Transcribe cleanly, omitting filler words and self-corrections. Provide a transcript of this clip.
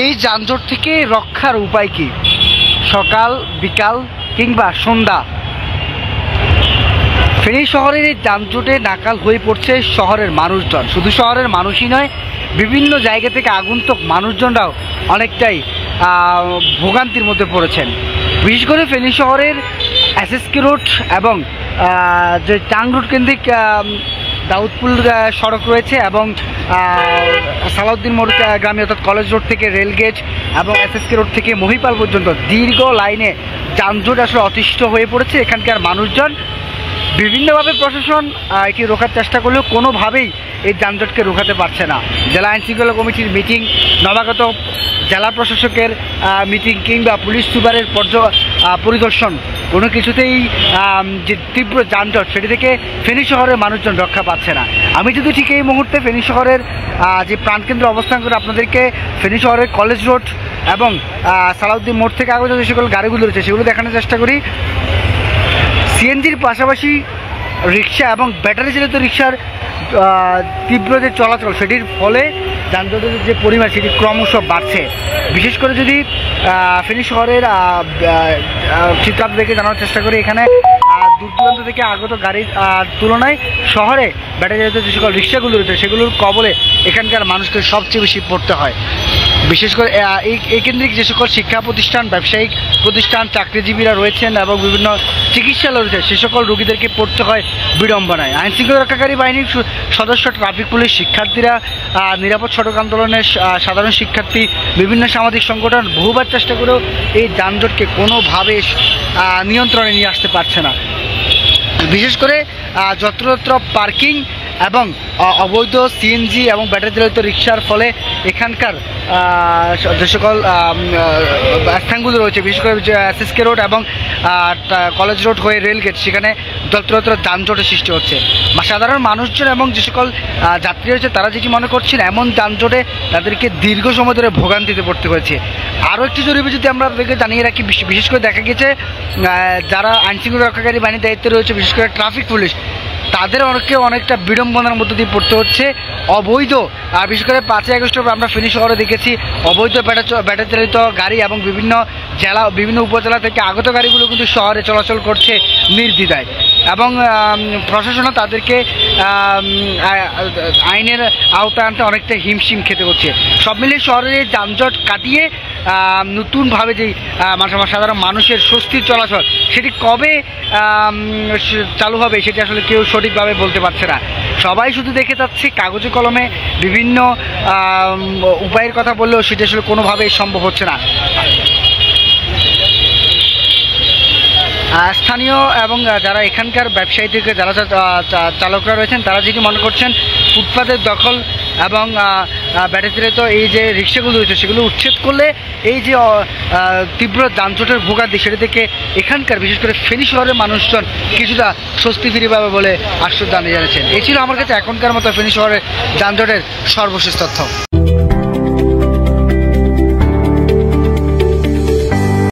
এই যানজট থেকে রক্ষার উপায় কি? সকাল, বিকাল কিংবা সন্ধ্যা, ফেনী শহরের এই যানজটে নাকাল হয়ে পড়ছে শহরের মানুষজন। শুধু শহরের মানুষই নয়, বিভিন্ন জায়গা থেকে আগন্তুক মানুষজনরাও অনেকটাই ভোগান্তির মধ্যে পড়েছেন। বিশেষ করে ফেনী শহরের এসএসকে রোড এবং যে টাং রোড কেন্দ্রিক দাউদপুর সড়ক রয়েছে এবং সালাউদ্দিন মোড় গ্রামে অর্থাৎ কলেজ রোড থেকে রেলগেট এবং এসএসকে রোড থেকে মহিপাল পর্যন্ত দীর্ঘ লাইনে যানজট আসলে অতিষ্ঠ হয়ে পড়েছে এখানকার মানুষজন। বিভিন্নভাবে প্রশাসন এটি রোখার চেষ্টা করলেও কোনোভাবেই এই যানজটকে রোখাতে পারছে না। জেলা আইনশৃঙ্খলা কমিটির মিটিং, নবাগত জেলা প্রশাসকের মিটিং কিংবা পুলিশ সুপারের পরিদর্শন, কোনো কিছুতেই যে তীব্র যানজট সেটি থেকে ফেনী শহরের মানুষজন রক্ষা পাচ্ছে না। আমি যদি ঠিক এই মুহূর্তে ফেনী শহরের যে প্রাণকেন্দ্রে অবস্থান করে আপনাদেরকে ফেনী শহরের কলেজ রোড এবং সালাউদ্দিন মোড় থেকে আগত যে সকল গাড়িগুলো রয়েছে সেগুলো দেখানোর চেষ্টা করি। সিএনজির পাশাপাশি রিক্সা এবং ব্যাটারি চালিত রিক্সার তীব্র যে চলাচল সেটির ফলে যানজটের যে পরিমাণ সেটি ক্রমশ বাড়ছে। বিশেষ করে যদি ফেনী শহরের চিত্র আপনাদেরকে জানানোর চেষ্টা করি, এখানে দূর দূরান্ত থেকে আগত গাড়ির তুলনায় শহরে ব্যাটারি চালিত যে সকল রিক্সাগুলো রয়েছে সেগুলোর কবলে এখানকার মানুষকে সবচেয়ে বেশি পড়তে হয়। বিশেষ করে এই কেন্দ্রিক যে সকল শিক্ষা প্রতিষ্ঠান, ব্যবসায়িক প্রতিষ্ঠান, চাকরিজীবীরা রয়েছেন এবং বিভিন্ন চিকিৎসালয় রয়েছে সে সকল রোগীদেরকে পড়তে হয় বিড়ম্বনায়। আইনশৃঙ্খলা রক্ষাকারী বাহিনীর সদস্য, ট্রাফিক পুলিশ, শিক্ষার্থীরা, নিরাপদ সড়ক আন্দোলনের সাধারণ শিক্ষার্থী, বিভিন্ন সামাজিক সংগঠন বহুবার চেষ্টা করেও এই যানজটকে কোনোভাবে নিয়ন্ত্রণে নিয়ে আসতে পারছে না। বিশেষ করে যত্রতত্র পার্কিং এবং অবৈধ সিএনজি এবং ব্যাটারি চালিত রিক্সার ফলে এখানকার যে সকল স্থানগুলো রয়েছে, বিশেষ করে এসএসকে রোড এবং কলেজ রোড হয়ে রেলগেট, সেখানে যত্রতত্র যানজটের সৃষ্টি হচ্ছে। সাধারণ মানুষজন এবং যে সকল যাত্রী রয়েছে তারা যেটি মনে করছেন এমন যানজটে তাদেরকে দীর্ঘ সময় ধরে ভোগান্তিতে পড়তে হয়েছে। আরও একটি জরুরি যদি আমরা আপনাদেরকে জানিয়ে রাখি, বিশেষ করে দেখা গেছে যারা আইনশৃঙ্খলা রক্ষাকারী বাহিনীর দায়িত্বে রয়েছে, বিশেষ করে ট্রাফিক পুলিশ, তাদের অনেকটা বিড়ম্বনার মধ্য দিয়ে পড়তে হচ্ছে। অবৈধ, বিশেষ করে 5ই আগস্ট আমরা ফেনী শহরে দেখেছি অবৈধ ব্যাটারি চালিত গাড়ি এবং বিভিন্ন উপজেলা থেকে আগত গাড়িগুলো কিন্তু শহরে চলাচল করছে নির্দ্বিধায় এবং প্রশাসনও তাদেরকে আইনের আওতায় আনতে অনেকটা হিমশিম খেতে হচ্ছে। সব মিলিয়ে শহরের যানজট কাটিয়ে নতুনভাবে যেই সাধারণ মানুষের স্বস্তির চলাচল সেটি কবে চালু হবে সেটি আসলে কেউ সঠিকভাবে বলতে পারছে না। সবাই শুধু দেখে যাচ্ছে কাগজে কলমে বিভিন্ন উপায়ের কথা বললেও সেটি আসলে কোনোভাবেই সম্ভব হচ্ছে না। স্থানীয় এবং যারা এখানকার ব্যবসায়ী থেকে যারা চালকরা রয়েছেন তারা যেটি মনে করছেন ফুটপাতের দখল এবং ব্যাটারি চালিত এই যে রিক্সাগুলো রয়েছে সেগুলো উচ্ছেদ করলে এই যে তীব্র যানজটের ভোগান্তি সেটি থেকে এখানকার বিশেষ করে ফেনী শহরের মানুষজন কিছুটা স্বস্তি ফিরে পাবে বলে আশ্বাস জানিয়েছেন। এই ছিল আমার কাছে এখনকার মতো ফেনী শহরের যানজটের সর্বশেষ তথ্য।